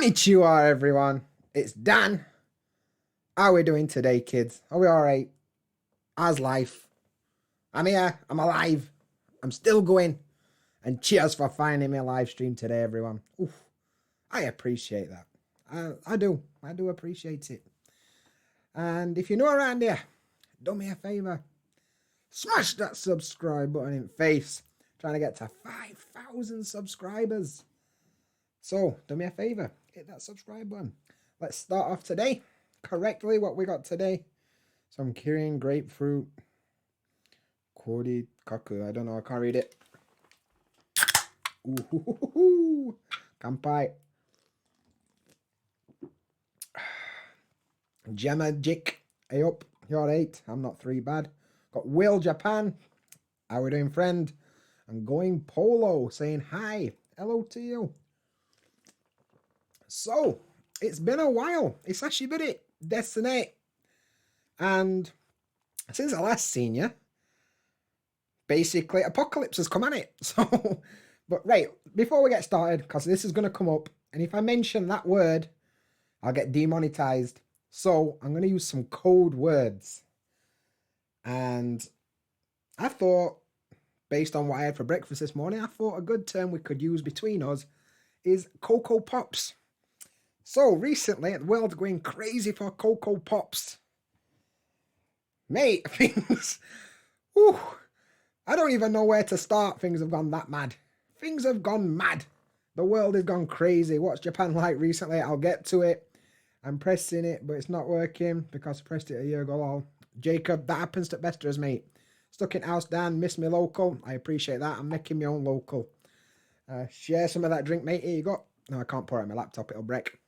Konnichiwa, everyone. It's Dan. How are we doing today, kids? Are we all right? How's life? I'm here. I'm alive. I'm still going. And cheers for finding me a live stream today, everyone. Oof, I appreciate that. I do. I do appreciate it. And if you're new around here, do me a favour. Smash that subscribe button in face. Trying to get to 5,000 subscribers. So, do me a favour. Hit that subscribe button. Let's start off today correctly. What we got today. Some Kirin grapefruit. Kori kaku. I don't know. I can't read it. Ooh. Kanpai. Gemma Jick. Hey up. You're 8. I'm not 3 bad. Got Will Japan. How we doing, friend? I'm going Polo saying hi. Hello to you. So, it's been a while. It's actually been it. Destiny. And since I last seen you, basically, Apocalypse has come on it. So, but right, before we get started, because this is going to come up, and if I mention that word, I'll get demonetized. So, I'm going to use some code words. And I thought, based on what I had for breakfast this morning, I thought a good term we could use between us is Cocoa Pops. So recently, the world's going crazy for Cocoa Pops. Mate, things... Whew, I don't even know where to start. Things have gone that mad. Things have gone mad. The world has gone crazy. What's Japan like recently? I'll get to it. I'm pressing it, but it's not working because I pressed it a year ago. Oh, Jacob, that happens to best of us, mate. Stuck in house, Dan. Miss me local. I appreciate that. I'm making my own local. Share some of that drink, mate. Here you go. No, I can't pour it on my laptop. It'll break.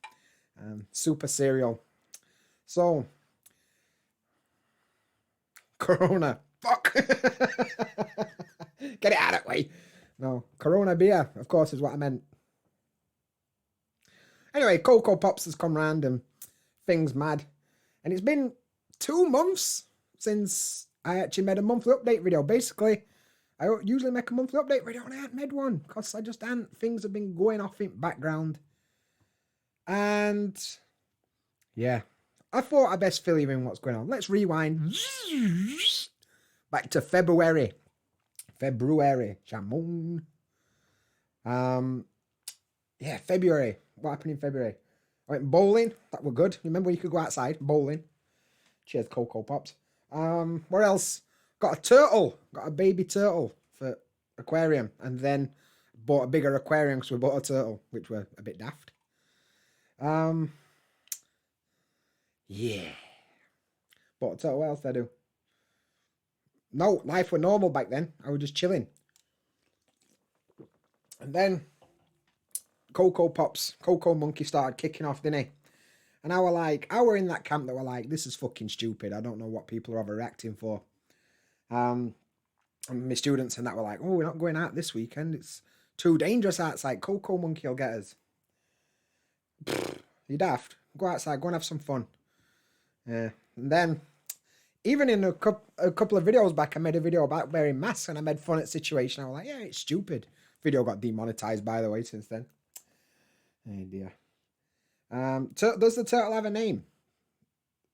Super cereal. So, Corona. Fuck. Get it out of the way. No, Corona beer, of course, is what I meant. Anyway, Cocoa Pops has come round and things mad. And it's been 2 months since I actually made a monthly update video. Basically, I usually make a monthly update video and I haven't made one because I just hadn't. Things have been going off in background. And yeah, I thought I'd best fill you in what's going on. Let's rewind back to February. Jamon. Yeah, February. What happened in February? I went bowling. That were good. Remember you could go outside bowling. Cheers, Cocoa Pops. What else? Got a turtle. Got a baby turtle for aquarium. And then bought a bigger aquarium because we bought a turtle, which were a bit daft. Yeah. Bought a turtle. What else did I do? No, life was normal back then. I was just chilling. And then Cocoa Pops, Cocoa Monkey started kicking off, didn't he? And I were in that camp that were like, this is fucking stupid. I don't know what people are overreacting for. And my students and that were like, oh, we're not going out this weekend. It's too dangerous outside. Cocoa Monkey will get us. You're daft. Go outside. Go and have some fun. Yeah. And then, even in a couple of videos back, I made a video about wearing masks and I made fun at the situation. I was like, yeah, it's stupid. Video got demonetized, by the way, since then. Oh, dear. Does the turtle have a name?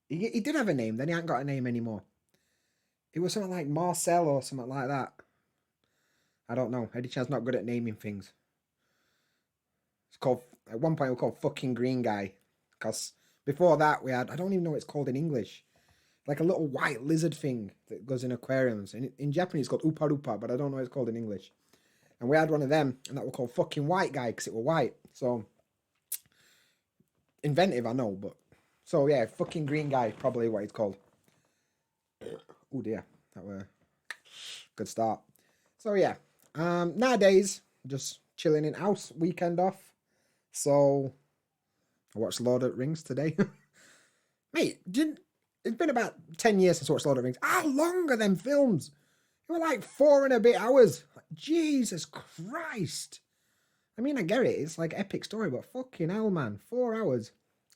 He did have a name, then he ain't got a name anymore. It was something like Marcel or something like that. I don't know. Eddie Chan's not good at naming things. It's called, at one point, we were called fucking Green Guy. Because before that, we had, I don't even know what it's called in English. Like a little white lizard thing that goes in aquariums. In Japanese, it's called Upa Rupa, but I don't know what it's called in English. And we had one of them, and that was called fucking White Guy, because it was white. So, inventive, I know, but... So, yeah, fucking Green Guy, probably what it's called. Oh, dear. That was a good start. So, yeah. Nowadays, just chilling in house, weekend off. So, I watched Lord of the Rings today. Mate, it's been about 10 years since I watched Lord of the Rings. How long are them films? They were like 4 and a bit hours. Like, Jesus Christ. I mean, I get it. It's like epic story, but fucking hell, man. 4 hours.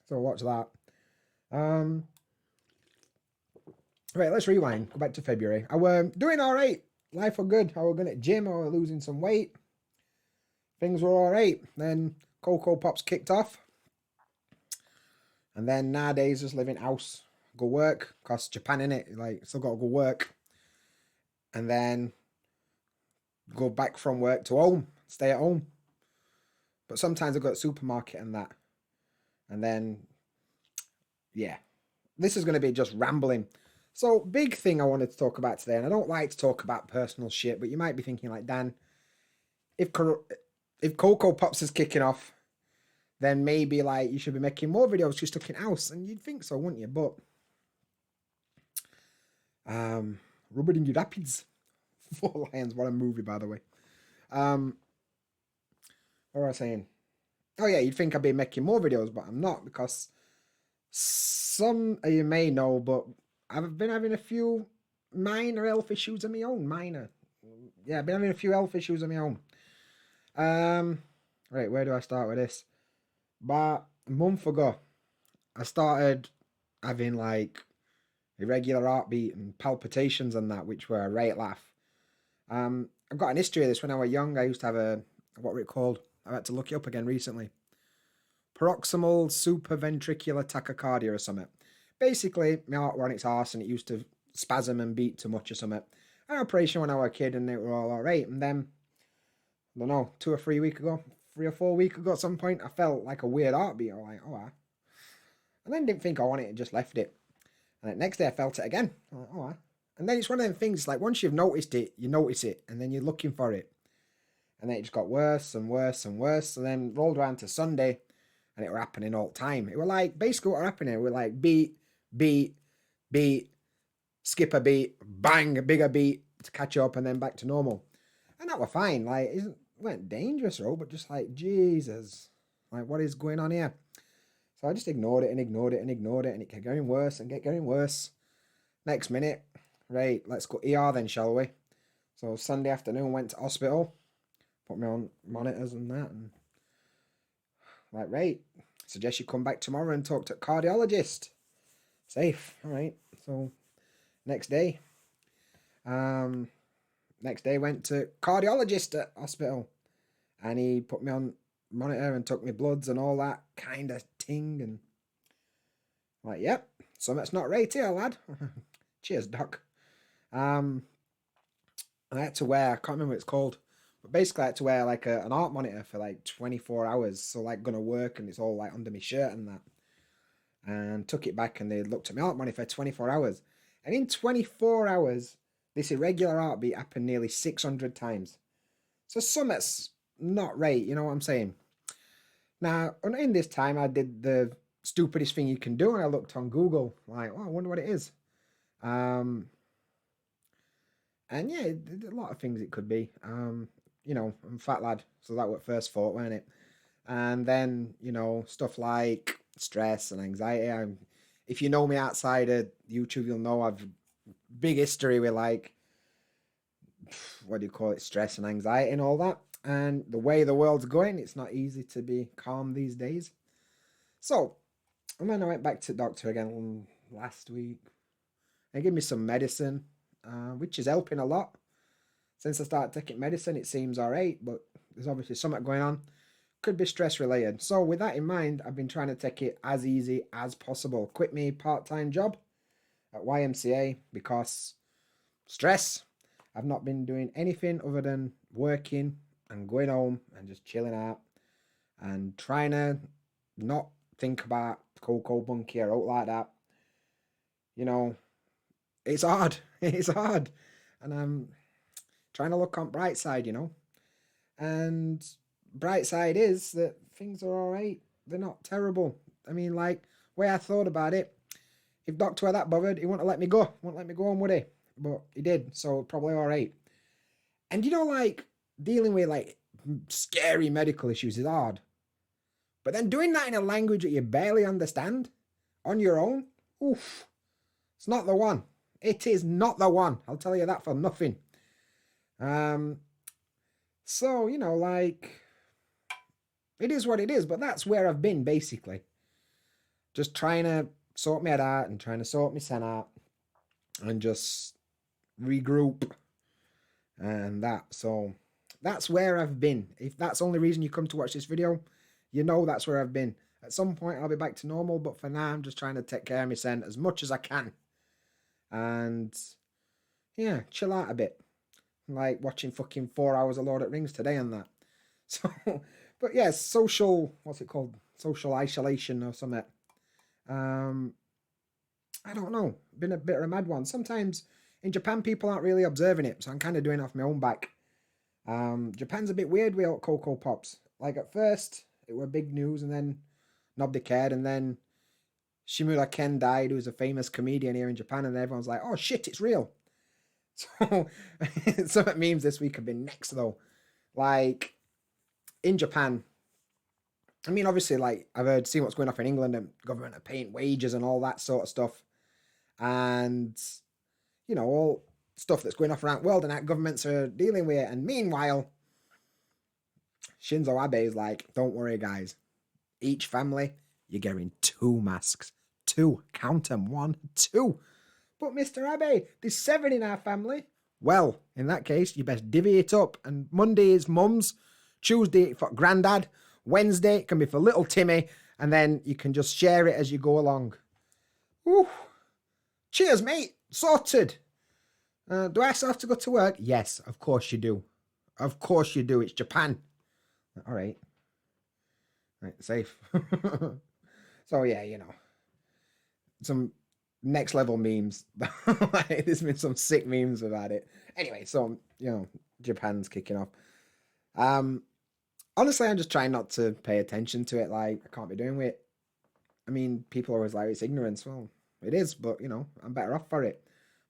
So I watched that. Right, let's rewind. Go back to February. I were doing all right. Life was good. I was going to gym. I was losing some weight. Things were all right. Then Cocoa Pops kicked off. And then nowadays just live in house, go work, cause Japan in it, like still gotta go work. And then go back from work to home, stay at home. But sometimes I go to the supermarket and that. And then, yeah, this is going to be just rambling. So, big thing I wanted to talk about today, and I don't like to talk about personal shit, but you might be thinking like, Dan, if Cocoa Pops is kicking off, then maybe like you should be making more videos just stuck in house, and you'd think so, wouldn't you? But Rubbing Your Rapids, Four Lions, what a movie, by the way. What was I saying? Oh yeah, you'd think I'd be making more videos, but I'm not, because some of you may know, but I've been having a few minor health issues of my own. Minor. Yeah, I've been having a few health issues of my own. Right, where do I start with this? About a month ago, I started having like irregular heartbeat and palpitations and that, which were a right laugh. I've got an history of this. When I was young, I used to have what were it called? I had to look it up again recently. Paroxysmal supraventricular tachycardia or something. Basically, my heart were on its arse and it used to spasm and beat too much or something. I had an operation when I was a kid and it were all alright. And then, I don't know, 3 or 4 weeks ago at some point, I felt like a weird heartbeat. I was like, oh, and then didn't think I wanted it and just left it. And the next day I felt it again. I'm like, oh, and then it's one of them things, like once you've noticed it, you notice it and then you're looking for it. And then it just got worse and worse and worse. And then rolled around to Sunday and it were happening all the time. It were like, basically what were happening, it were like beat, skip a beat, bang, a bigger beat to catch up and then back to normal. And that were fine. Like, it weren't dangerous, though, but just like, Jesus, like, what is going on here? So I just ignored it and ignored it and ignored it, and it kept getting worse and getting worse. Next minute, right, let's go ER then, shall we? So Sunday afternoon, went to hospital, put me on monitors and that, and like, right, suggest you come back tomorrow and talk to a cardiologist. Safe, all right. So next day went to cardiologist at hospital, and he put me on monitor and took me bloods and all that kind of ting, and like, yep, something's not right here, lad. Cheers, doc. I had to wear, I can't remember what it's called, but basically I had to wear like an heart monitor for like 24 hours. So like gonna work and it's all like under my shirt and that. And took it back and they looked at my heart monitor for 24 hours. And in 24 hours, this irregular heartbeat happened nearly 600 times. So something's not right, you know what I'm saying? Now, in this time, I did the stupidest thing you can do, and I looked on Google, like, oh, I wonder what it is. And yeah, a lot of things it could be. You know, I'm a fat lad, so that was first thought, wasn't it? And then, you know, stuff like stress and anxiety. If you know me outside of YouTube, you'll know I've big history with like, what do you call it, stress and anxiety and all that. And the way the world's going, it's not easy to be calm these days. So, and then I went back to the doctor again last week. They gave me some medicine, which is helping a lot. Since I started taking medicine, it seems all right, but there's obviously something going on. Could be stress related. So with that in mind, I've been trying to take it as easy as possible. Quit my part-time job at YMCA because stress. I've not been doing anything other than working and going home and just chilling out and trying to not think about Coco Bunky or out like that. You know, it's hard. It's hard. And I'm trying to look on bright side, you know. And bright side is that things are all right. They're not terrible. I mean, like, way I thought about it, if Doctor were that bothered, he wouldn't have let me go. Wouldn't let me go on, would he? But he did, so probably all right. And you know, like, dealing with, like, scary medical issues is hard. But then doing that in a language that you barely understand on your own, oof, it's not the one. It is not the one. I'll tell you that for nothing. So, you know, like, it is what it is, but that's where I've been, basically. Just trying to sort my head out and trying to sort my sen out and just regroup and that. So that's where I've been. If that's the only reason you come to watch this video, you know that's where I've been. At some point, I'll be back to normal, but for now, I'm just trying to take care of myself as much as I can. And yeah, chill out a bit. Like watching fucking 4 hours of Lord of the Rings today and that. So, but yeah, what's it called? Social isolation or something. I don't know. Been a bit of a mad one. Sometimes in Japan, people aren't really observing it, so I'm kind of doing it off my own back. Japan's a bit weird with Cocoa Pops. Like at first, it were big news, and then nobody cared, and then Shimura Ken died, who's a famous comedian here in Japan, and everyone's like, "Oh shit, it's real." So some memes this week have been next though. Like in Japan, I mean, obviously, like I've seen what's going on in England and government are paying wages and all that sort of stuff, and all stuff that's going off around the world and that governments are dealing with it. And meanwhile, Shinzo Abe is like, "Don't worry, guys. Each family, you're getting 2 masks. 2. Count them. 1, 2. But Mr. Abe, there's 7 in our family. Well, in that case, you best divvy it up. And Monday is mum's, Tuesday for granddad, Wednesday it can be for little Timmy, and then you can just share it as you go along." Ooh. Cheers, mate. Sorted. Do I still have to go to work? Yes, of course you do. Of course you do. It's Japan. All right. Right, safe. So yeah, some next level memes. There's been some sick memes about it. Anyway, so Japan's kicking off. Honestly, I'm just trying not to pay attention to it. Like I can't be doing with it. I mean, people are always like, it's ignorance. Well, it is, but I'm better off for it.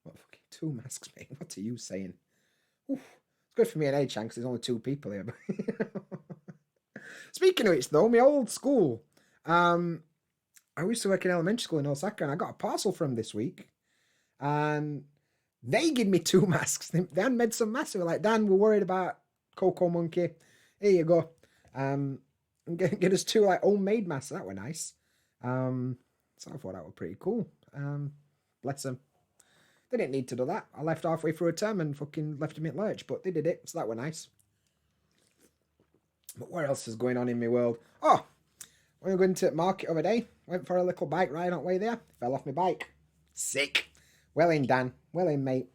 What fucking 2 masks, mate? What are you saying? Oof. It's good for me and A-Chan because there's only 2 people here. Speaking of which, though, my old school. I used to work in elementary school in Osaka, and I got a parcel from this week. And they give me 2 masks. They hadn't made some masks. They were like, "Dan, we're worried about Cocoa Monkey. Here you go. Get us 2 like homemade masks." That were nice. So I thought that was pretty cool. Bless them. They didn't need to do that. I left halfway through a term and fucking left them in lurch, but they did it, so that were nice. But what else is going on in my world? Oh, we were going to market other day. Went for a little bike ride on the way there. Fell off my bike. Sick. Well in, Dan. Well in, mate.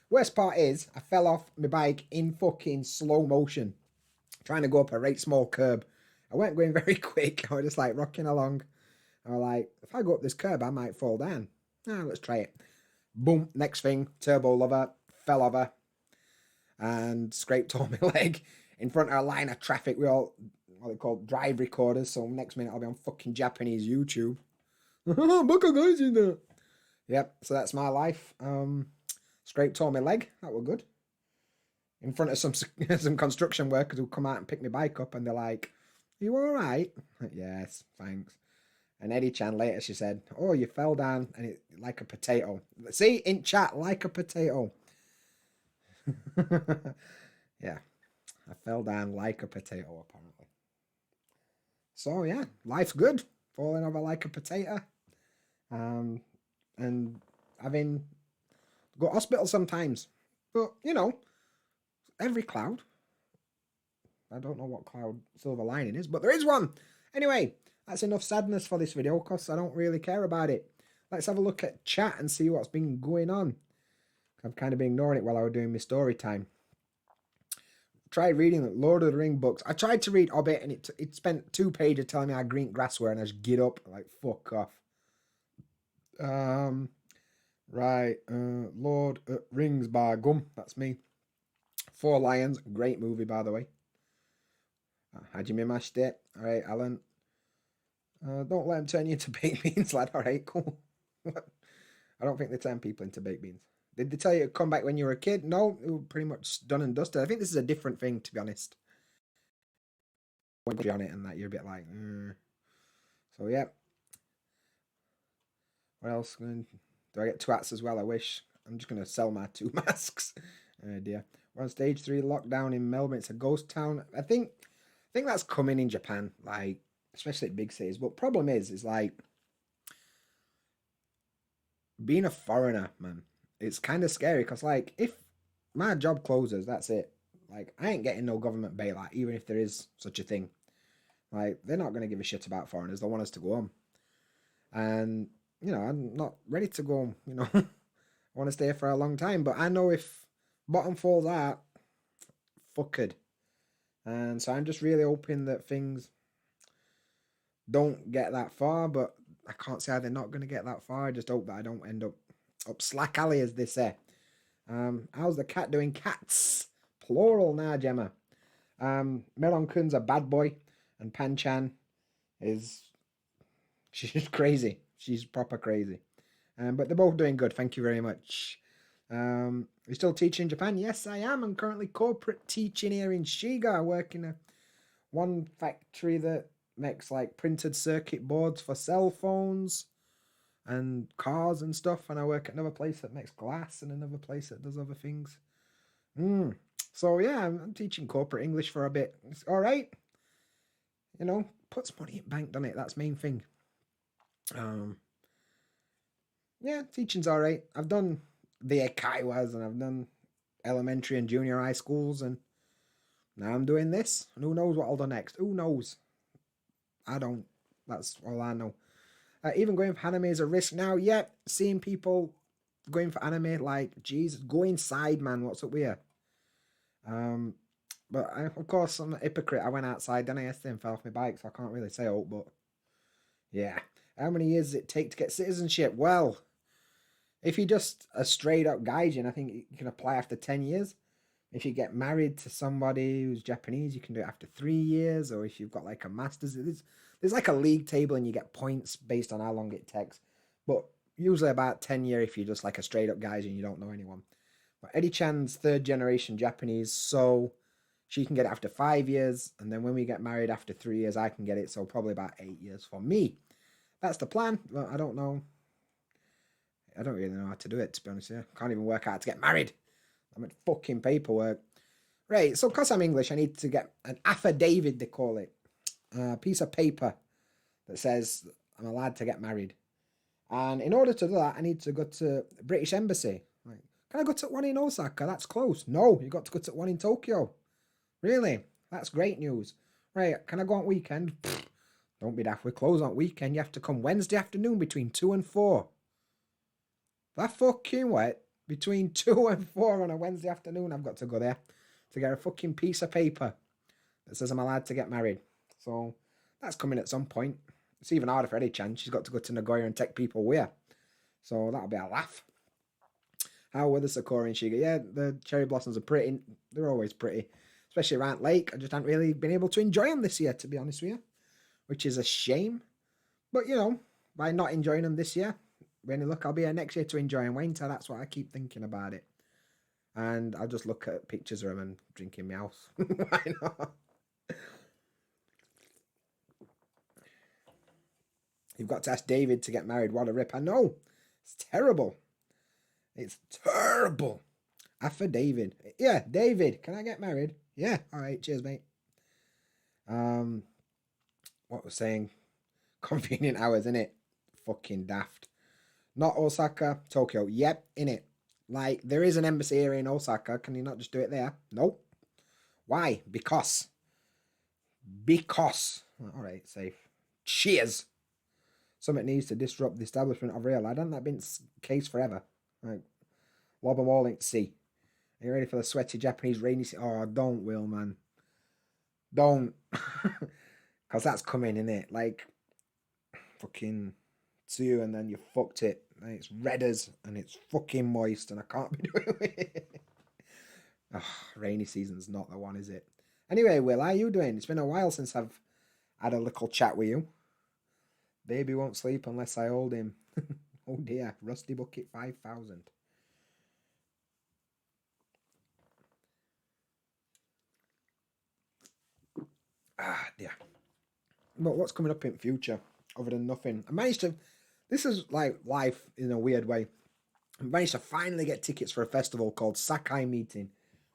Worst part is, I fell off my bike in fucking slow motion. Trying to go up a right small curb. I weren't going very quick. I was just like rocking along. I was like, if I go up this curb, I might fall down. Let's try it. Boom. Next thing, turbo lover. Fell over. And scraped all my leg. In front of a line of traffic. We all, what they call drive recorders. So next minute I'll be on fucking Japanese YouTube. Yep, so that's my life. Scraped all my leg. That were good. In front of some construction workers who come out and pick my bike up, and they're like, "Are you all right?" Yes, thanks. And Eddie-chan later, she said, "Oh, you fell down and it like a potato." See, in chat, like a potato. Yeah, I fell down like a potato, apparently. So yeah, life's good. Falling over like a potato. And having to go to hospital sometimes. But, every cloud. I don't know what cloud silver lining is, but there is one. Anyway, that's enough sadness for this video because I don't really care about it. Let's have a look at chat and see what's been going on. I've kind of been ignoring it while I was doing my story time. Tried reading the Lord of the Ring books. I tried to read Hobbit and it spent 2 pages telling me how green grass were, and I just get up like fuck off. Right, Lord Rings by Gum. That's me. 4 Lions, great movie by the way. Hajime Mashite. All right, Alan. Don't let them turn you into baked beans, lad. All right, cool. I don't think they turn people into baked beans. Did they tell you to come back when you were a kid? No, it was pretty much done and dusted. I think this is a different thing, to be honest. On it and that, you're a bit like, So yeah. What else? Do I get 2 hats as well? I wish. I'm just gonna sell my 2 masks. Oh dear. We're on stage 3 lockdown in Melbourne. It's a ghost town. I think that's coming in Japan, like especially at big cities. But problem is like being a foreigner, man. It's kind of scary because like if my job closes, that's it. Like I ain't getting no government bailout, even if there is such a thing. Like, they're not going to give a shit about foreigners. They want us to go home. And, you know, I'm not ready to go home, you know. I want to stay here for a long time. But I know if bottom falls out, fucked. And so I'm just really hoping that things don't get that far. But I can't say they're not going to get that far. I just hope that I don't end up slack alley, as they say. How's the cat doing? Cats. Plural now, Gemma. Melon Kun's a bad boy. And Panchan she's crazy. She's proper crazy. But they're both doing good. Thank you very much. You're still teaching in Japan? Yes, I am. I'm currently corporate teaching here in Shiga. I work in one factory that makes like printed circuit boards for cell phones and cars and stuff. And I work at another place that makes glass and another place that does other things. So yeah, I'm teaching corporate English for a bit. It's all right. You know, puts money in bank, doesn't it? That's the main thing. Yeah, teaching's all right. I've done the Ekaiwas and I've done elementary and junior high schools, and now I'm doing this. And who knows what I'll do next? Who knows? I don't. That's all I know. Even going for anime is a risk now. Yeah, seeing people going for anime, like, Jesus, go inside, man. What's up with you? But of course, I'm a hypocrite. I went outside, then I yesterday and fell off my bike, so I can't really say oh, but yeah. How many years does it take to get citizenship? Well, if you're just a straight up gaijin, I think you can apply after 10 years. If you get married to somebody who's Japanese, you can do it after 3 years, or if you've got like a master's. There's like a league table and you get points based on how long it takes. But usually about 10 years if you're just like a straight up gaijin, you don't know anyone. But Eddie-chan's third generation Japanese, so she can get it after 5 years, and then when we get married after 3 years, I can get it, so probably about 8 years for me. That's the plan, but I don't know. I don't really know how to do it, to be honest. Yeah, can't even work out how to get married. I'm at fucking paperwork. Right, so because I'm English, I need to get an affidavit, they call it. A piece of paper that says I'm allowed to get married. And in order to do that, I need to go to the British Embassy. Like, can I go to one in Osaka? That's close. No, you got to go to one in Tokyo. Really? That's great news. Right, can I go on weekend? Pfft, don't be daft. We're closed on weekend. You have to come Wednesday afternoon between 2 and 4. That fucking what? Between 2 and 4 on a Wednesday afternoon, I've got to go there to get a fucking piece of paper that says I'm allowed to get married. So that's coming at some point. It's even harder for Eddie-chan. She's got to go to Nagoya and take people with her. So that'll be a laugh. How were the Sakura and Shiga? Yeah, the cherry blossoms are pretty. They're always pretty. Especially around Lake. I just haven't really been able to enjoy them this year, to be honest with you. Which is a shame. But, you know, by not enjoying them this year, when you look, I'll be here next year to enjoy them. Winter, that's what I keep thinking about it. And I'll just look at pictures of them and drink in my house. Why not? You've got to ask David to get married. What a rip. I know. It's terrible. It's terrible. For David. Yeah, David, can I get married? Yeah. All right. Cheers, mate. What was saying? Convenient hours, innit? Fucking daft. Not Osaka, Tokyo. Yep, innit? Like, there is an embassy here in Osaka. Can you not just do it there? Nope. Why? Because. All right, safe. Cheers. Something needs to disrupt the establishment of real. Hasn't that been the case forever? Like, lob them all in sea. Are you ready for the sweaty Japanese rainy sea? Oh, don't, Will, man. Don't. Because that's coming, innit? Like, fucking 2 and then you fucked it. And it's red as and it's fucking moist and I can't be doing it. Oh, rainy season's not the one, is it? Anyway, Will, how are you doing? It's been a while since I've had a little chat with you. Baby won't sleep unless I hold him. Oh dear, Rusty Bucket 5000. Ah, dear. But what's coming up in future other than nothing? I managed to, this is like life in a weird way. I managed to finally get tickets for a festival called Sakai Meeting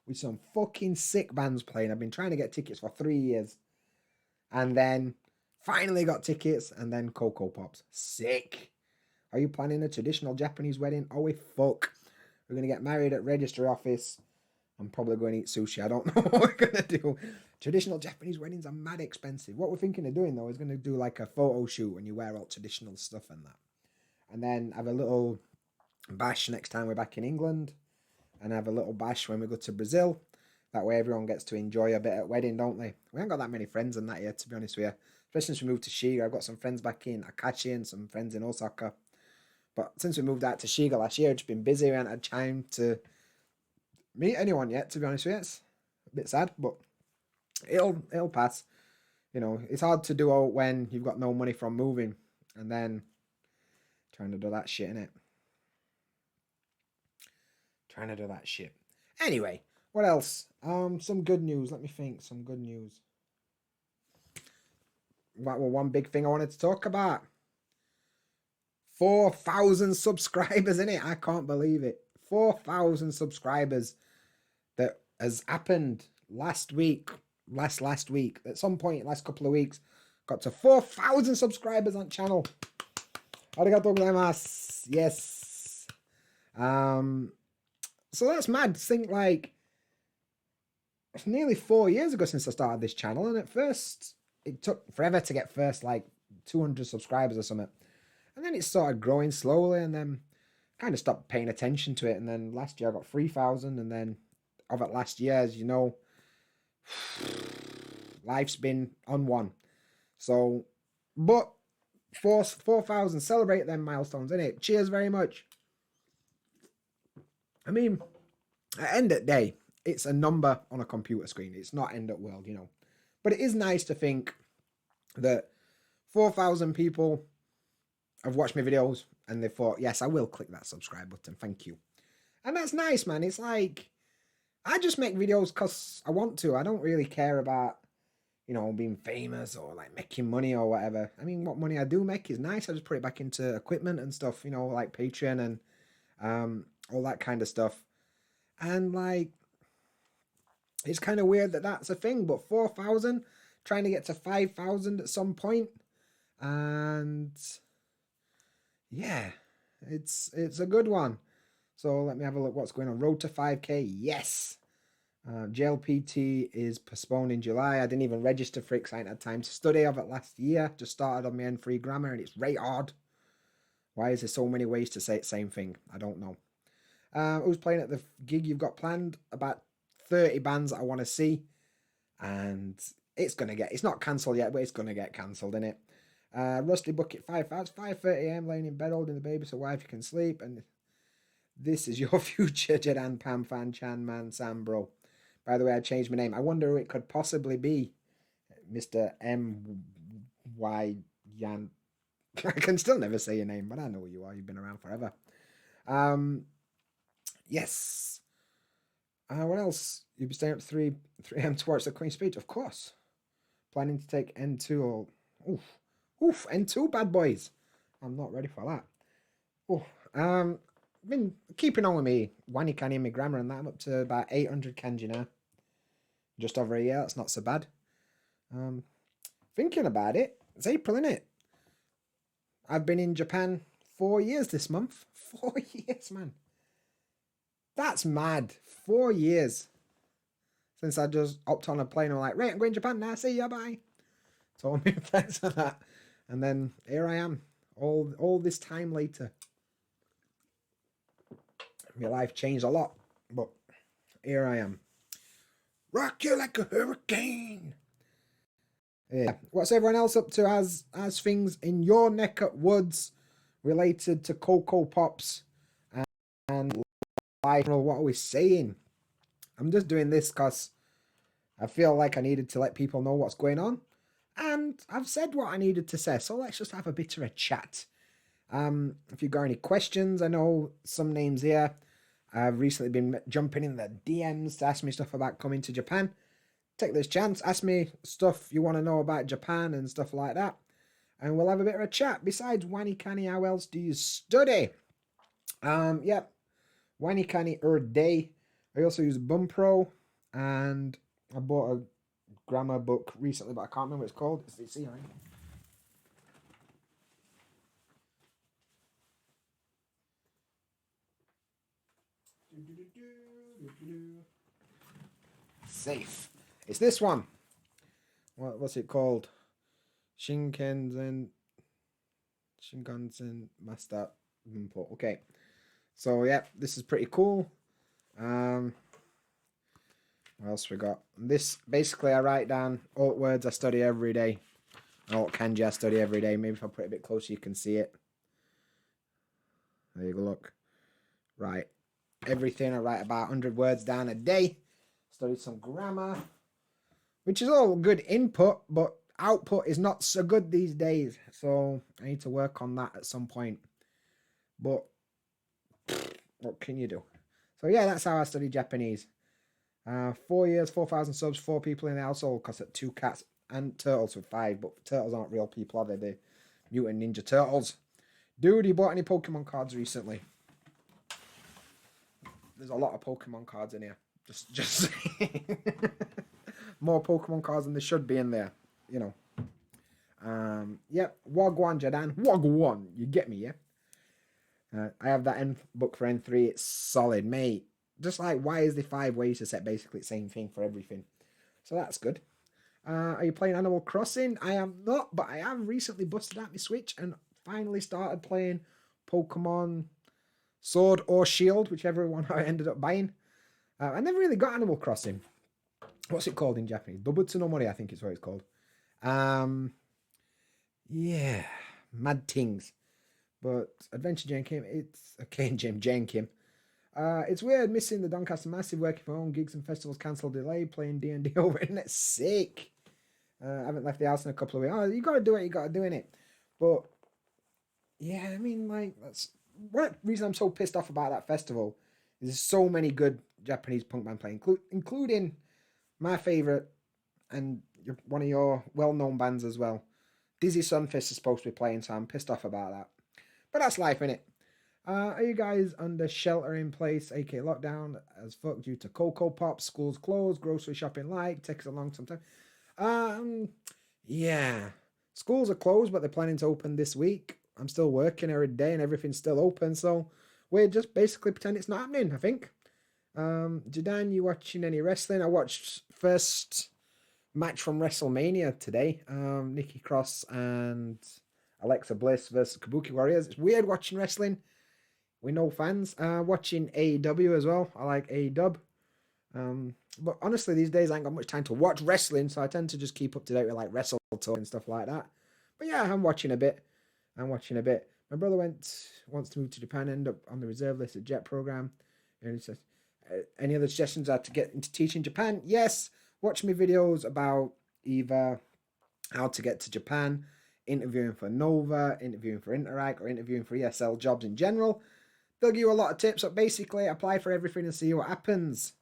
with some fucking sick bands playing. I've been trying to get tickets for 3 years. And then finally got tickets and then Cocoa Pops. Sick. Are you planning a traditional Japanese wedding? Oh, we fuck. We're going to get married at registry office. I'm probably going to eat sushi. I don't know what we're going to do. Traditional Japanese weddings are mad expensive. What we're thinking of doing, though, is going to do like a photo shoot and you wear all traditional stuff and that. And then have a little bash next time we're back in England. And have a little bash when we go to Brazil. That way everyone gets to enjoy a bit at wedding, don't they? We haven't got that many friends in that yet, to be honest with you. Especially since we moved to Shiga. I've got some friends back in Akachi and some friends in Osaka. But since we moved out to Shiga last year, it's been busy. We haven't had time to meet anyone yet, to be honest with you. It's a bit sad, but it'll pass. You know, it's hard to do it when you've got no money from moving and then trying to do that shit, innit? Trying to do that shit. Anyway, what else? Some good news. Let me think. Some good news. Well, one big thing I wanted to talk about. 4,000 subscribers, innit? I can't believe it. 4,000 subscribers. That has happened last week. Last week. At some point, last couple of weeks. Got to 4,000 subscribers on channel. Arigatou gozaimasu. Yes. So that's mad. Think like it's nearly 4 years ago since I started this channel, and at first it took forever to get first like 200 subscribers or something, and then it started growing slowly, and then kind of stopped paying attention to it, and then last year I got 3,000, and then of it last year, as you know, life's been on one. So, but 4,000, celebrate them milestones, innit? Cheers very much. I mean, at end of day, it's a number on a computer screen. It's not end of world, you know. But it is nice to think that 4,000 people have watched my videos and they thought, yes, I will click that subscribe button. Thank you. And that's nice, man. It's like, I just make videos because I want to. I don't really care about, you know, being famous or like making money or whatever. I mean, what money I do make is nice. I just put it back into equipment and stuff, you know, like Patreon and all that kind of stuff. And like, it's kind of weird that that's a thing, but 4,000, trying to get to 5,000 at some point. And yeah, it's a good one. So let me have a look what's going on. Road to 5K, yes. JLPT is postponed in July. I didn't even register for it because I hadn't had time to study of it last year. Just started on my N3 grammar and it's right hard. Why is there so many ways to say the same thing? I don't know. Who's playing at the gig you've got planned? About 30 bands that I want to see. And it's not cancelled yet, but it's going to get cancelled, innit? Rusty Bucket 5:30 a.m. laying in bed holding the baby so wife can sleep. And this is your future JaDanFam fan, Chan Man Sam, bro. By the way, I changed my name. I wonder who it could possibly be. Mr. M.Y. Yan. I can still never say your name, but I know who you are. You've been around forever. Yes. What else? You'll be staying up 3 a.m. to watch the Queen's speech? Of course. Planning to take N2 or... Oof, N2, bad boys. I'm not ready for that. Been keeping on with me Wani Kanji and my grammar and that. I'm up to about 800 kanji now. Just over a year. That's not so bad. Thinking about it. It's April, innit? I've been in Japan 4 years this month. 4 years, man. That's mad. 4 years. Since I just hopped on a plane. I'm like, right, I'm going to Japan now. See ya, bye. Told me thanks for that. And then here I am. All this time later. My life changed a lot. But here I am. Rock you like a hurricane. Yeah. What's everyone else up to as things in your neck of woods related to Cocoa Pops and life? What are we saying? I'm just doing this because I feel like I needed to let people know what's going on. And I've said what I needed to say. So let's just have a bit of a chat. If you've got any questions, I know some names here. I've recently been jumping in the DMs to ask me stuff about coming to Japan. Take this chance. Ask me stuff you want to know about Japan and stuff like that. And we'll have a bit of a chat. Besides Wani Kanji, how else do you study? Yeah. Wani Kanji er day. I also use Bum Pro. And I bought a grammar book recently, but I can't remember what it's called. It's here. Safe. It's this one. what's it called? Shinkansen Master Input. Okay. So yeah, this is pretty cool. What else we got? This basically I write down alt words I study every day. Alt kanji I study every day. Maybe if I put it a bit closer you can see it. There you go, look. Right. Everything I write about 100 words down a day. Studied some grammar. Which is all good input, but output is not so good these days. So I need to work on that at some point. But what can you do? So yeah, that's how I study Japanese. 4 years, 4,000 subs, 4 people in the household, because at 2 cats and turtles with 5. But turtles aren't real people, are they? They're mutant ninja turtles. Dude, you bought any Pokemon cards recently? There's a lot of Pokemon cards in here. Just more Pokemon cards than there should be in there, you know. Yep, Wagwan Jadan, Wagwan, you get me, yeah. I have that book for N3. It's solid, mate. Just like, why is the 5 ways to set basically the same thing for everything? So that's good. Are you playing Animal Crossing? I am not, but I have recently busted out my Switch and finally started playing Pokemon Sword or Shield, whichever one I ended up buying. I never really got Animal Crossing. What's it called in Japanese? Dobutsu no Mori, I think is what it's called. Yeah, mad things. But Adventure Jenkins, it's Arcane Jenkins. It's weird missing the Doncaster Massive, working from home, gigs and festivals cancelled, delayed, playing D&D over internet, sick. I haven't left the house in a couple of weeks. Oh, you got to do it, you got to do it. But yeah, I mean, like, that's one reason I'm so pissed off about that festival is there's so many good Japanese punk band playing, including my favourite and one of your well-known bands as well. Dizzy Sunfist is supposed to be playing, so I'm pissed off about that. But that's life, innit? Are you guys under shelter in place, aka lockdown, as fuck due to Cocoa Pop, schools closed, grocery shopping like, takes a long time? Yeah. Schools are closed, but they're planning to open this week. I'm still working every day and everything's still open, so we're just basically pretend it's not happening, I think. Jadan, you watching any wrestling? I watched first match from WrestleMania today. Nikki Cross and Alexa Bliss versus Kabuki Warriors. It's weird watching wrestling with no fans. Watching AEW as well. I like AEW. But honestly, these days I ain't got much time to watch wrestling, so I tend to just keep up to date with like Wrestle Talk and stuff like that. But yeah, I'm watching a bit. My brother wants to move to Japan, end up on the reserve list at Jet program. And he says, any other suggestions are to get into teaching Japan? Yes. Watch me videos about either how to get to Japan, interviewing for Nova, interviewing for Interact, or interviewing for ESL jobs in general. They'll give you a lot of tips, but basically apply for everything and see what happens.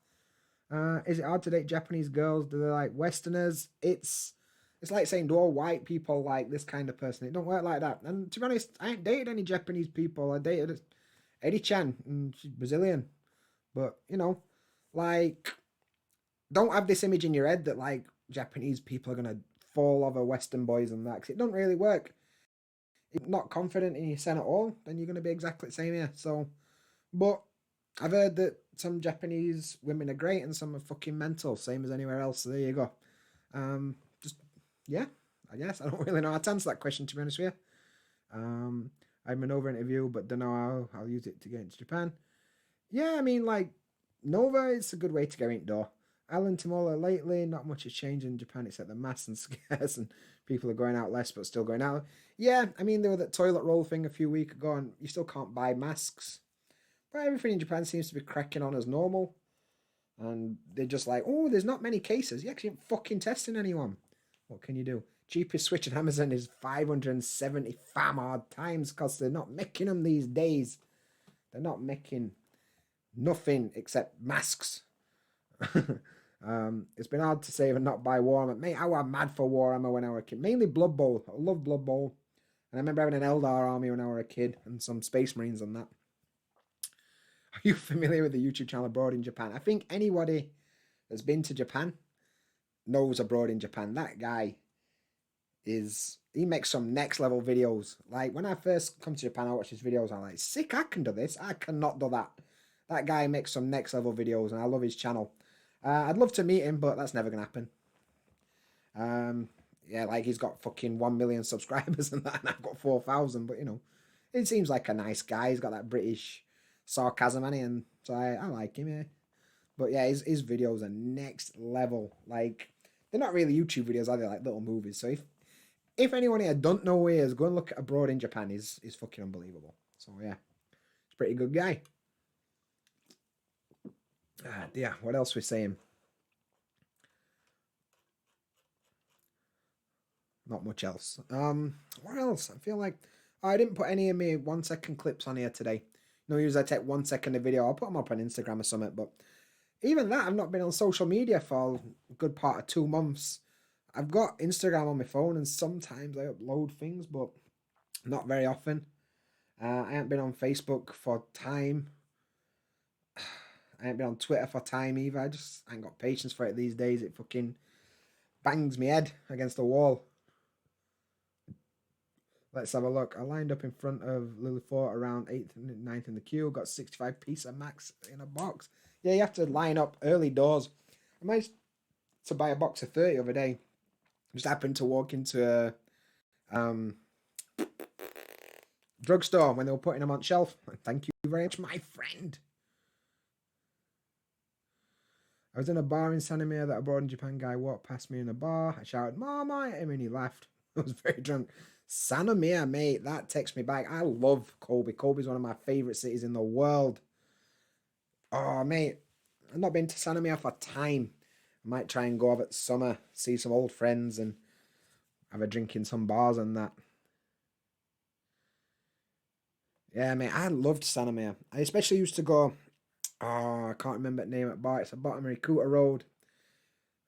Is it hard to date Japanese girls? Do they like Westerners? It's like saying, do all white people like this kind of person? It don't work like that. And to be honest, I ain't dated any Japanese people. I dated Eddie-chan, and she's Brazilian. But, you know, like, don't have this image in your head that, like, Japanese people are going to fall over Western boys and that, because it don't really work. If you're not confident in your sen at all, then you're going to be exactly the same here. So, but I've heard that some Japanese women are great and some are fucking mental, same as anywhere else. So there you go. Yeah, I guess. I don't really know how to answer that question, to be honest with you. I have a Nova interview, but don't know how I'll use it to get into Japan. Yeah, I mean, like, Nova is a good way to go indoor. Alan Timola lately, not much has changed in Japan except the masks and scares, and people are going out less but still going out. Yeah, I mean, there was that toilet roll thing a few weeks ago, and you still can't buy masks. But everything in Japan seems to be cracking on as normal. And they're just like, oh, there's not many cases. Yeah, because you ain't fucking testing anyone. What can you do? Cheapest Switch at Amazon is 570 fam odd times because they're not making them these days. They're not making nothing except masks. It's been hard to save and not buy Warhammer. Mate, I was mad for Warhammer when I was a kid. Mainly Blood Bowl. I love Blood Bowl. And I remember having an Eldar army when I was a kid and some Space Marines and that. Are you familiar with the YouTube channel Abroad in Japan? I think anybody that's been to Japan knows Abroad in Japan. That guy he makes some next level videos. Like when I first come to Japan, I watch his videos. I'm like, sick, I can do this. I cannot do that. That guy makes some next level videos and I love his channel. I'd love to meet him, but that's never going to happen. Yeah, like he's got fucking 1 million subscribers and that, and I've got 4,000. But it seems like a nice guy. He's got that British sarcasm, and so I like him. Yeah, but yeah, his videos are next level. Like they're not really YouTube videos, are they? Like little movies. So if anyone here don't know who he is, go and look at Abroad in Japan. He's fucking unbelievable. So yeah, he's a pretty good guy. Yeah, what else we saying? Not much else. What else? I feel like I didn't put any of my 1 second clips on here today. Usually I take 1 second of video. I'll put them up on Instagram or something. But even that, I've not been on social media for a good part of 2 months. I've got Instagram on my phone, and sometimes I upload things, but not very often. I haven't been on Facebook for time. I ain't been on Twitter for time either. I just ain't got patience for it these days. It fucking bangs me head against the wall. Let's have a look. I lined up in front of Lillifort around 8th and 9th in the queue. Got 65 pizza max in a box. Yeah, you have to line up early doors. I managed to buy a box of 30 the other day. Just happened to walk into a drugstore when they were putting them on shelf. Thank you very much, my friend. I was in a bar in Sanamir that a Abroad in Japan guy walked past me in a bar. I shouted, "Mama," at him, and he laughed. I was very drunk. Sanamir, mate, that takes me back. I love Kobe. Kobe's one of my favourite cities in the world. Oh, mate, I've not been to Sanamir for time. I might try and go over at summer, see some old friends, and have a drink in some bars and that. Yeah, mate, I loved Sanamir. I especially used to go, I can't remember the name of the bar. It's the bottom of Ikuta Road.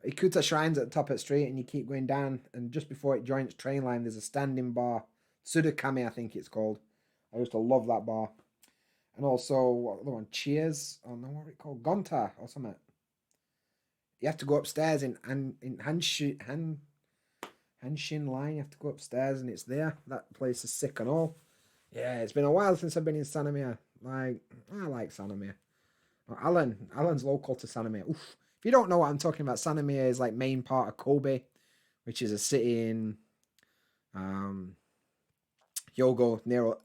Ikuta Shrine's at the top of the street, and you keep going down, and just before it joins train line, there's a standing bar. Sudakame, I think it's called. I used to love that bar. And also, what other one? Cheers? Oh no, what are it called? Gonta or something. You have to go upstairs in Hanshin line. You have to go upstairs, and it's there. That place is sick and all. Yeah, it's been a while since I've been in Sanamir. Like, I like Sanamir. Alan's local to Sanamir. Oof. If you don't know what I'm talking about, Sanamir is like main part of Kobe, which is a city in Hyogo near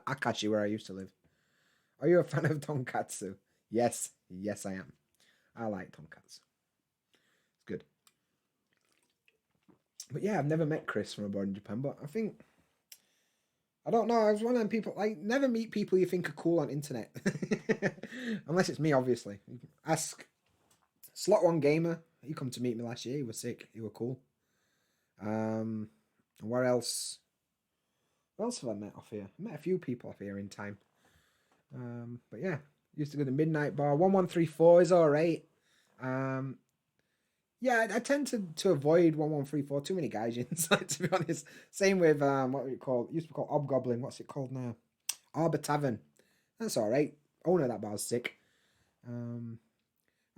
Akashi, where I used to live. Are you a fan of tonkatsu? Yes, I am. I like tonkatsu. It's good. But yeah, I've never met Chris from Abroad in Japan, but I don't know. I was one of them people, like, never meet people you think are cool on internet. Unless it's me, obviously. Ask Slot One Gamer. He come to meet me last year. He was sick. He was cool. Where else? What else have I met off here? I met a few people off here in time. But yeah, used to go to Midnight Bar. 1134 is alright. Yeah, I tend to avoid 1134. Too many guys inside, to be honest. Same with what we call, it used to be called Hobgoblin. What's it called now? Arbor Tavern. That's alright. Owner of that bar's sick.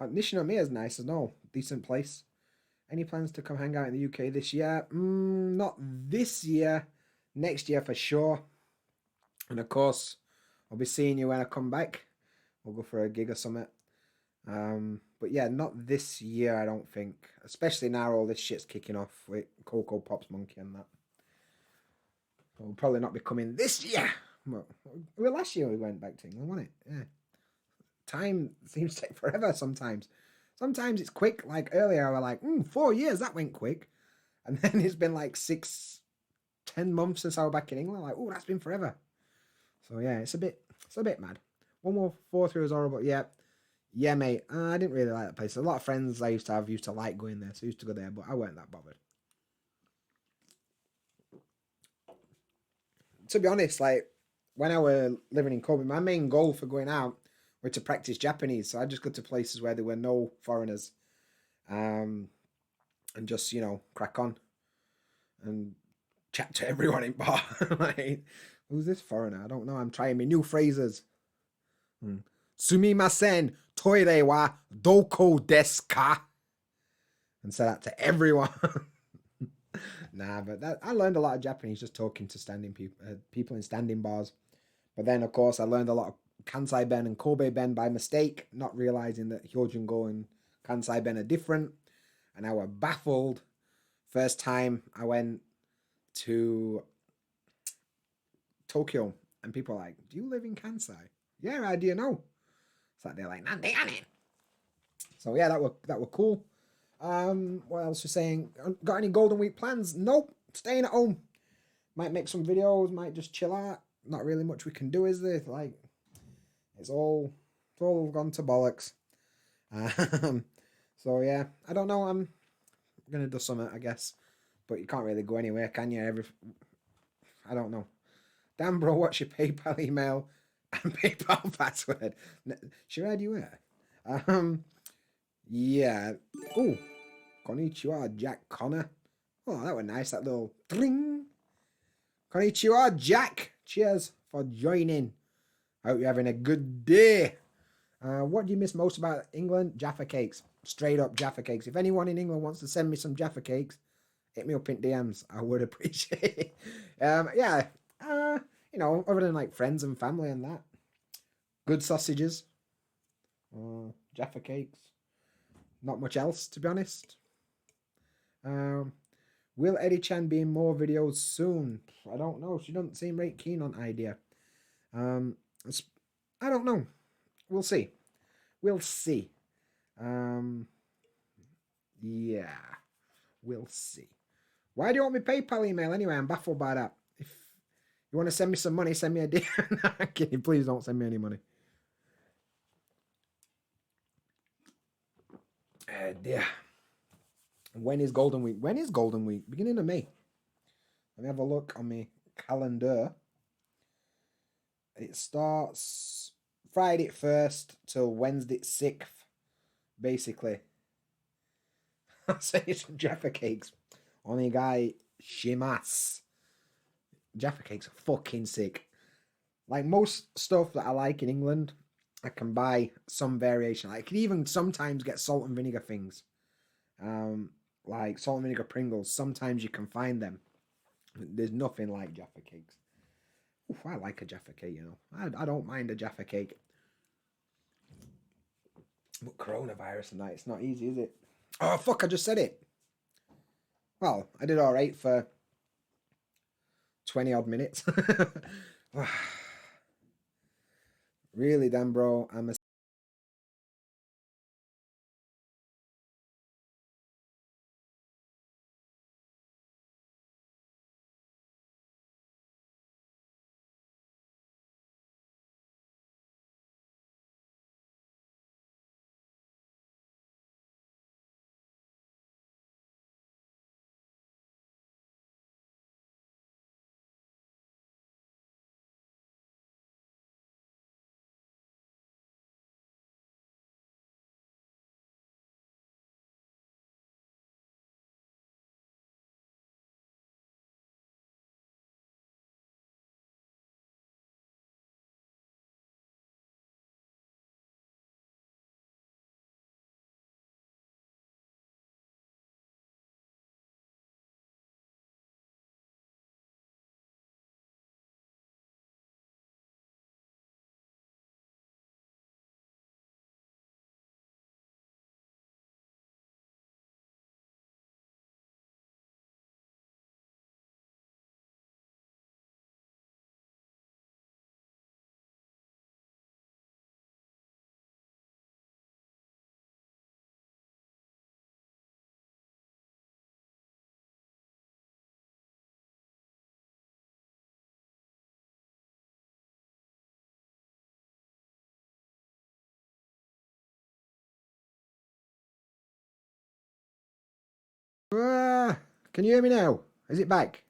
Nishinomiya is nice as well. Decent place. Any plans to come hang out in the UK this year? Not this year. Next year for sure. And of course, I'll be seeing you when I come back. We'll go for a gig or something. But yeah, not this year, I don't think. Especially now all this shit's kicking off with Coco Pops Monkey and that. So we'll probably not be coming this year. Well, last year we went back to England, wasn't it? Yeah. Time seems to take forever sometimes. Sometimes it's quick. Like earlier, I was like, 4 years, that went quick. And then it's been like 10 months since I was back in England. Like, that's been forever. So yeah, it's a bit mad. 1143 was horrible. Yeah, mate. I didn't really like that place. A lot of friends I used to like going there, so I used to go there, but I weren't that bothered. To be honest, like when I was living in Kobe, my main goal for going out was to practice Japanese. So I just go to places where there were no foreigners, and just crack on and chat to everyone in bar. Like, who's this foreigner? I don't know. I'm trying my new phrases. Sumimasen, toire wa doko desu ka? And say that to everyone. Nah, but I learned a lot of Japanese just talking to standing people in standing bars. But then, of course, I learned a lot of Kansai Ben and Kobe Ben by mistake, not realizing that Hyojungo and Kansai Ben are different. And I was baffled First time I went to Tokyo, and people are like, "Do you live in Kansai?" Yeah, how do you know? It's like they're like, "Nande." So yeah, that were cool. What else you saying? Got any Golden Week plans? Nope. Staying at home. Might make some videos. Might just chill out. Not really much we can do, is there? Like, it's all gone to bollocks. So yeah, I don't know. I'm gonna do something, I guess, but you can't really go anywhere, can you? I don't know. Damn, bro, what's your PayPal email and PayPal password? Sure, do you wear? Yeah. Oh, konnichiwa, Jack Connor. Oh, that was nice. That little ding. Konnichiwa, Jack. Cheers for joining. I hope you're having a good day. What do you miss most about England? Jaffa cakes. Straight up Jaffa cakes. If anyone in England wants to send me some Jaffa cakes, hit me up in DMs. I would appreciate it. Yeah. Other than like friends and family and that. Good sausages. Jaffa cakes. Not much else, to be honest. Will Eddie Chan be in more videos soon? I don't know. She doesn't seem right keen on idea. I don't know. We'll see. We'll see. Yeah. We'll see. Why do you want me PayPal email anyway? I'm baffled by that. If you want to send me some money, send me a DM. Can you please don't send me any money? Dear. When is Golden Week? When is Golden Week? Beginning of May. Let me have a look on my calendar. It starts Friday 1st till Wednesday 6th, basically. I'll send you some Jaffa cakes. Onigai shimasu. Jaffa cakes are fucking sick. Like most stuff that I like in England, I can buy some variation. I can even sometimes get salt and vinegar things. Like salt and vinegar Pringles. Sometimes you can find them. There's nothing like Jaffa cakes. Oof, I like a Jaffa cake, you know. I don't mind a Jaffa cake. But coronavirus and that, it's not easy, is it? Oh, fuck, I just said it. Well, I did all right for 20 odd minutes. Really, Dan, bro, I'm a Can you hear me now? Is it back?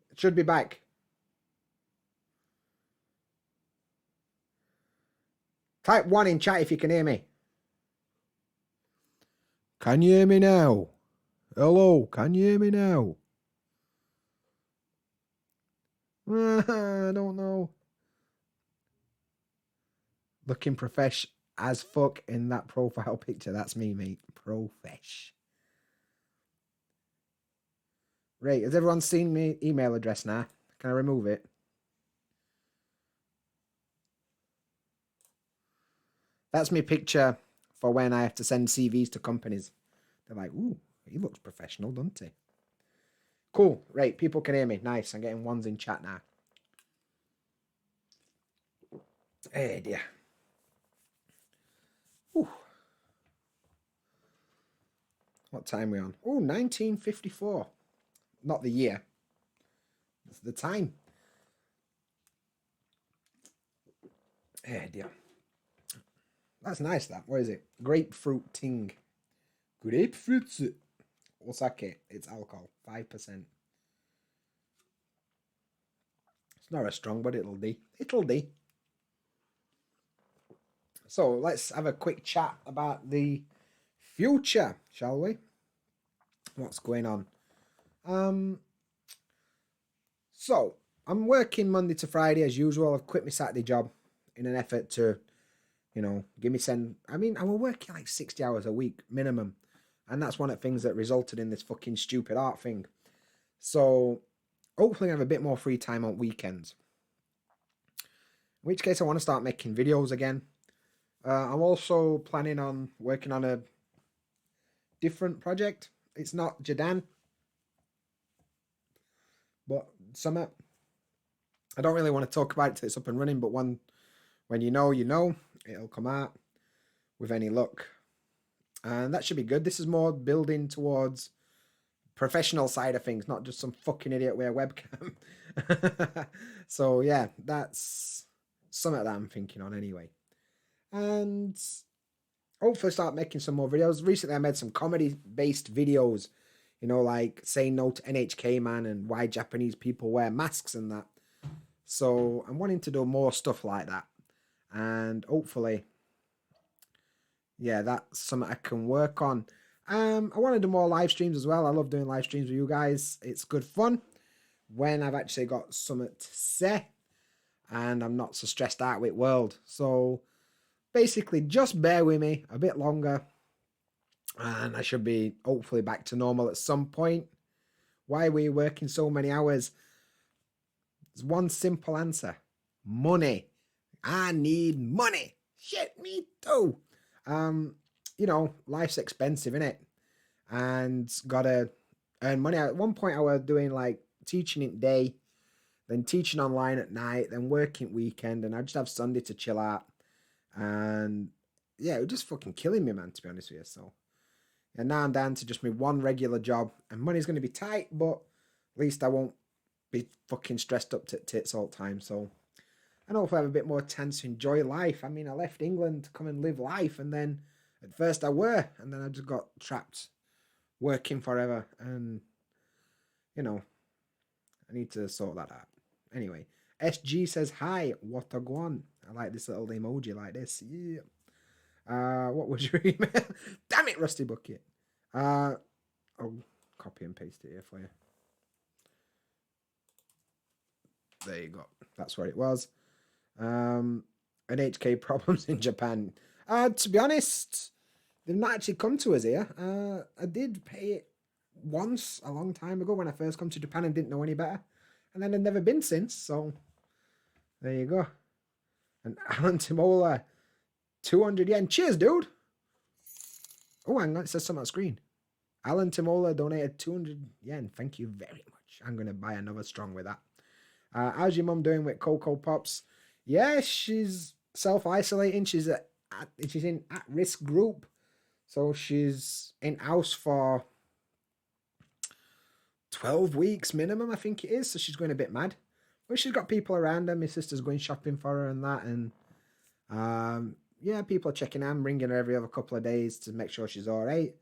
It should be back. Type 1 in chat if you can hear me. Can you hear me now? Hello, can you hear me now? I don't know. Looking profesh as fuck in that profile picture. That's me, mate. Profesh. Right, has everyone seen my email address now? Can I remove it? That's my picture for when I have to send CVs to companies. They're like, ooh, He looks professional, doesn't he? Cool. Right, people can hear me. Nice. I'm getting ones in chat now. Hey, dear. Ooh. What time are we on? Oh, 1954. Not the year. It's the time. Hey, dear. That's nice, that. What is it? Grapefruit ting. Grapefruit. Osaka. It's alcohol. 5%. It's not as strong, but it'll do. It'll do. So let's have a quick chat about the future, shall we? What's going on? So I'm working Monday to Friday as usual. I've quit my Saturday job in an effort to, give me I was working like 60 hours a week minimum. And that's one of the things that resulted in this fucking stupid art thing. So hopefully I have a bit more free time on weekends. In which case I want to start making videos again. I'm also planning on working on a different project. It's not JaDan, but something. I don't really want to talk about it till it's up and running, but when you know, it'll come out with any luck. And that should be good. This is more building towards professional side of things, not just some fucking idiot with a webcam. So yeah, that's something that I'm thinking on anyway. And hopefully start making some more videos. Recently I made some comedy-based videos, like saying no to NHK man and why Japanese people wear masks and that. So I'm wanting to do more stuff like that. And hopefully, yeah, that's something I can work on. I want to do more live streams as well. I love doing live streams with you guys. It's good fun when I've actually got something to say and I'm not so stressed out with world. So basically, just bear with me a bit longer and I should be hopefully back to normal at some point. Why are we working so many hours? There's one simple answer. Money. I need money. Shit, me too. Life's expensive, innit? And gotta earn money. At one point I was doing like teaching in day, then teaching online at night, then working weekend, and I just have Sunday to chill out. And yeah, it was just fucking killing me, man, to be honest with you. So and now I'm down to just my one regular job, and money's gonna be tight, but at least I won't be fucking stressed up to tits all the time. So and hopefully have a bit more chance to enjoy life. I mean, I left England to come and live life, and then at first I were, and then I just got trapped working forever, and I need to sort that out. Anyway, SG says hi, what a go on. I like this little emoji like this. Yeah. What was your email? Damn it, Rusty Bucket. I'll copy and paste it here for you. There you go. That's where it was. NHK problems in Japan. To be honest, they've not actually come to us here. I did pay it once a long time ago when I first come to Japan and didn't know any better. And then I've never been since, so there you go. And Alan Timola, 200 yen. Cheers, dude. Oh, hang on, it says something on the screen. Alan Timola donated 200 yen. Thank you very much. I'm going to buy another strong with that. How's your mum doing with Cocoa Pops? Yeah, she's self-isolating. She's in at-risk group. So she's in house for 12 weeks minimum, I think it is. So she's going a bit mad. But she's got people around her. My sister's going shopping for her and that. And yeah, people are checking her. I'm ringing her every other couple of days to make sure she's all right.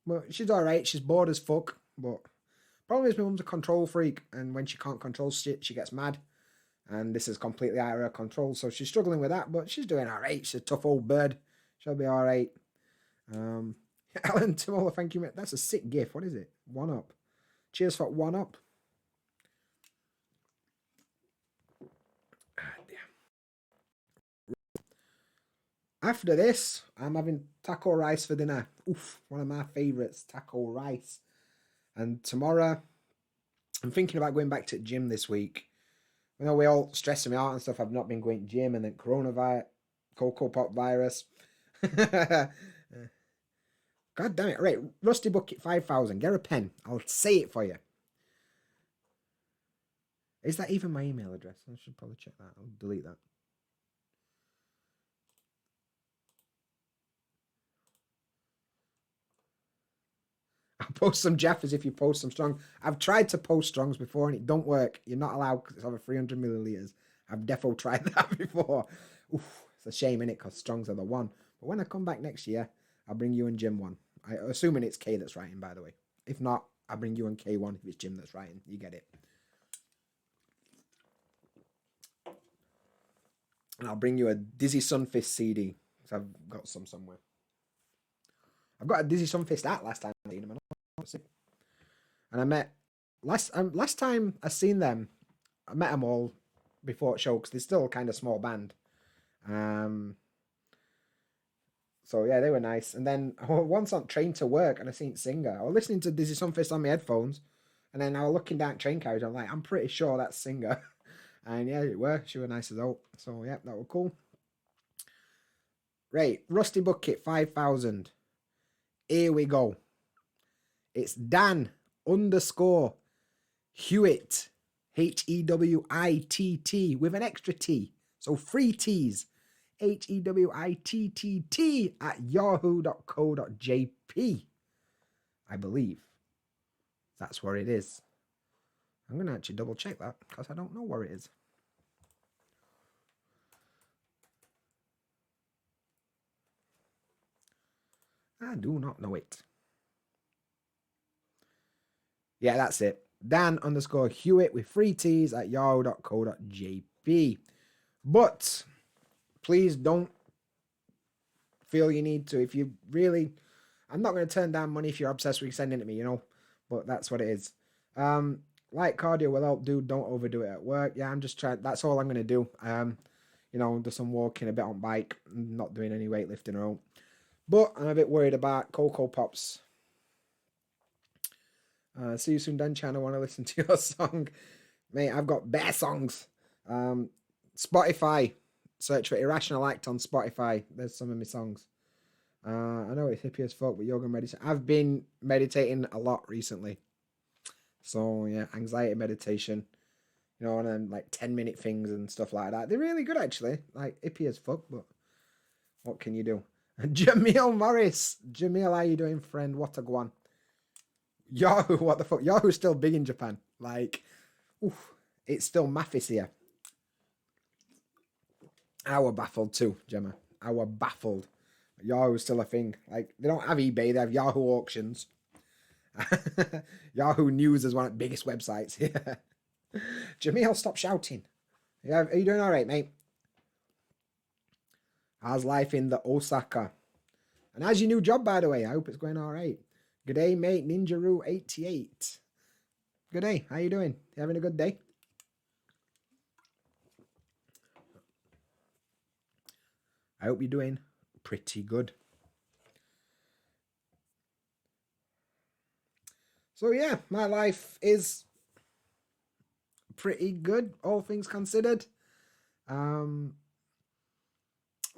But she's all right. She's bored as fuck. But problem is my mum's a control freak. And when she can't control shit, she gets mad. And this is completely out of her control. So she's struggling with that. But she's doing all right. She's a tough old bird. She'll be all right. Alan Timola, thank you, mate. That's a sick gif. What is it? 1UP. Cheers for 1UP. After this, I'm having taco rice for dinner. Oof, one of my favourites, taco rice. And tomorrow, I'm thinking about going back to the gym this week. You know, we're all stressing me out and stuff. I've not been going to gym, and then coronavirus, Cocoa Pop virus. God damn it. Right, Rusty Bucket 5000. Get a pen. I'll say it for you. Is that even my email address? I should probably check that. I'll delete that. I'll post some Jaffers if you post some strong. I've tried to post strongs before and it don't work. You're not allowed because it's over 300 milliliters. I've defo tried that before. Oof, it's a shame, innit? Because strongs are the one. But when I come back next year, I'll bring you and Jim one. Assuming it's K that's writing, by the way. If not, I'll bring you and K one if it's Jim that's writing. You get it. And I'll bring you a Dizzy Sunfist CD. Because I've got some somewhere. I've got a Dizzy Sunfist at last time I seen them. And I met... Last time I seen them, I met them all before the show because they're still kind of small band. So yeah, they were nice. And then once on train to work and I seen Singer, I was listening to Dizzy Sunfist on my headphones. And then I was looking down train carriage. I'm like, I'm pretty sure that's Singer. And yeah, it were. She was nice as all. So yeah, that was cool. Right, Rusty Bucket 5000. Here we go. It's Dan _ Hewitt. Hewitt with an extra T. So 3 T's. HEWITTT at yahoo.co.jp. I believe that's where it is. I'm going to actually double check that because I don't know where it is. I do not know it. Yeah, that's it. Dan _ Hewitt with 3 T's at yahoo.co.jp. But please don't feel you need to. If you really... I'm not going to turn down money if you're obsessed with sending it to me, you know. But that's what it is. Light cardio will help, dude. Don't overdo it at work. Yeah, I'm just trying. That's all I'm going to do. You know, do some walking, a bit on bike. Not doing any weightlifting or all. But I'm a bit worried about Cocoa Pops. See you soon, Dan Chan. I want to listen to your song. Mate, I've got bare songs. Spotify. Search for Irrational Act on Spotify. There's some of my songs. I know it's hippie as fuck, but yoga and meditation. I've been meditating a lot recently. So, yeah, anxiety meditation. You know, and then like 10-minute things and stuff like that. They're really good, actually. Like, hippie as fuck, but what can you do? Jamil Morris. Jamil, how you doing, friend? What a guan. Yahoo, what the fuck? Yahoo's still big in Japan. Like, oof, it's still Mathis here. I were baffled too, Gemma. I were baffled. Yahoo's still a thing. Like, they don't have eBay, they have Yahoo auctions. Yahoo News is one of the biggest websites. Yeah. Jamil, stop shouting. Yeah, are you doing all right, mate? How's life in the Osaka? And how's your new job, by the way? I hope it's going all right. Good day, mate. Ninjaroo88. Good day. How you doing? You having a good day? I hope you're doing pretty good. So yeah, my life is pretty good, all things considered.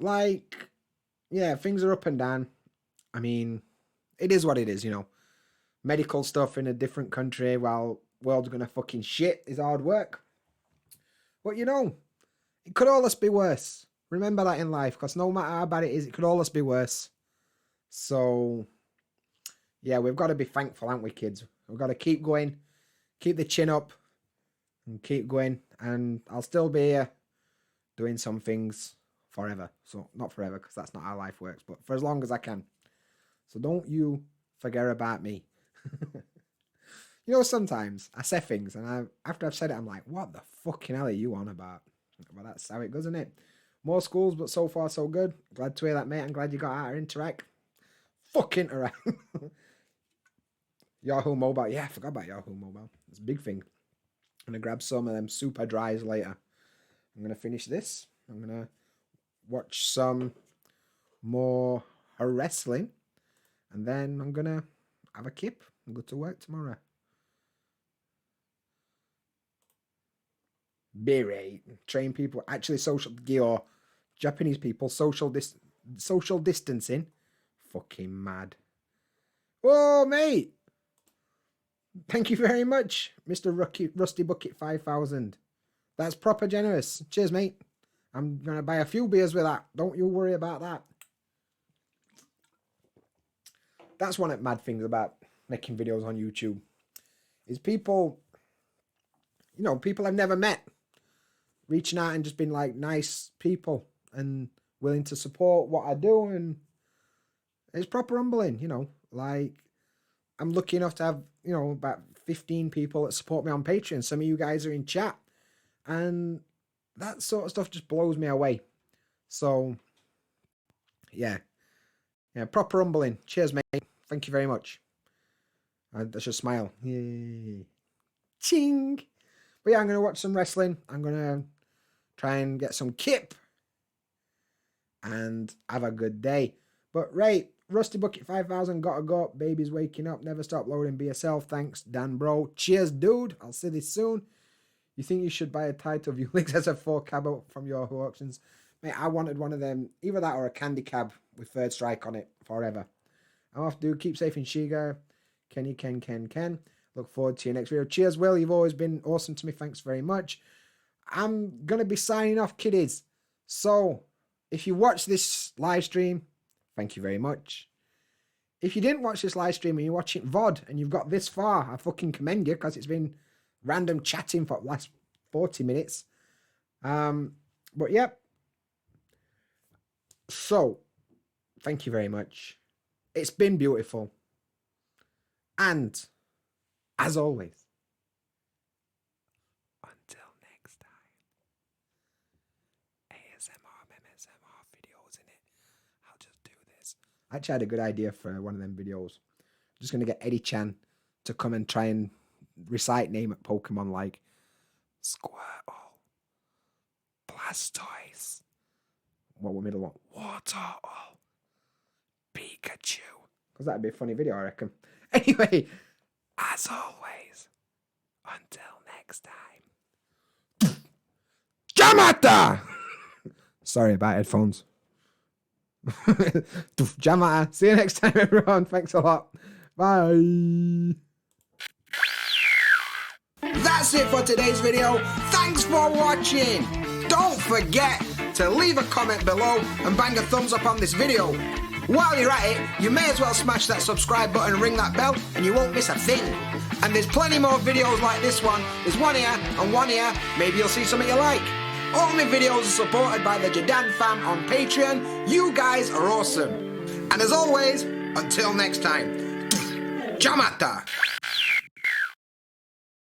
Like, yeah, things are up and down. I mean, it is what it is, you know. Medical stuff in a different country while world's gonna fucking shit is hard work. But you know, it could always be worse. Remember that in life, because no matter how bad it is, it could always be worse. So, yeah, we've got to be thankful, haven't we, kids? We've got to keep going, keep the chin up, and keep going. And I'll still be here doing some things forever. So, not forever, because that's not how life works, but for as long as I can. So, don't you forget about me. You know, sometimes I say things, and after I've said it, I'm like, what the fucking hell are you on about? But that's how it goes, isn't it? More schools, but so far so good. Glad to hear that, mate. I'm glad you got out of Interact. Fuck Interact. Yahoo Mobile. Yeah, I forgot about Yahoo Mobile. It's a big thing. I'm going to grab some of them super dries later. I'm going to finish this. I'm going to watch some more wrestling. And then I'm going to have a kip and go to work tomorrow. Berate. Train people. Actually, social gear. Japanese people. Social distancing. Fucking mad. Oh, mate. Thank you very much, Mr. Rusty Bucket 5000. That's proper generous. Cheers, mate. I'm going to buy a few beers with that. Don't you worry about that. That's one of the mad things about making videos on YouTube. Is people, you know, people I've never met reaching out and just being like nice people and willing to support what I do. And it's proper humbling, you know. Like, I'm lucky enough to have, you know, about 15 people that support me on Patreon. Some of you guys are in chat. And that sort of stuff just blows me away. So, yeah. Yeah, proper humbling. Cheers, mate. Thank you very much. I should smile. Yay. Ching. But yeah, I'm going to watch some wrestling. I'm going to try and get some kip. And have a good day. But, right. Rusty Bucket 5000, gotta go. Baby's waking up. Never stop loading. Be yourself. Thanks, Dan, bro. Cheers, dude. I'll see this soon. You think you should buy a title view links as a 4 cab from your auctions? Mate, I wanted one of them. Either that or a candy cab with Third Strike on it forever. I'm off, dude. Keep safe in Shiga. Kenny, Ken. Look forward to your next video. Cheers, Will. You've always been awesome to me. Thanks very much. I'm going to be signing off, kiddies. So, if you watch this live stream, thank you very much. If you didn't watch this live stream and you're watching VOD and you've got this far, I fucking commend you because it's been random chatting for the last 40 minutes. But yep. So, thank you very much. It's been beautiful. And, as always, until next time, ASMR, MSMR videos in it. I'll just do this. I actually had a good idea for one of them videos. I'm just going to get Eddie Chan to come and try and recite name at Pokemon like Squirtle, Blastoise, what were middle one? Wartortle, Pikachu. Because that'd be a funny video, I reckon. Anyway, as always, until next time. Jamata! Sorry about headphones. Jamata. See you next time, everyone. Thanks a lot. Bye. That's it for today's video. Thanks for watching. Don't forget to leave a comment below and bang a thumbs up on this video. While you're at it, you may as well smash that subscribe button and ring that bell and you won't miss a thing. And there's plenty more videos like this one. There's one here and one here. Maybe you'll see something you like. All my videos are supported by the JaDanFam on Patreon. You guys are awesome. And as always, until next time, Jamata!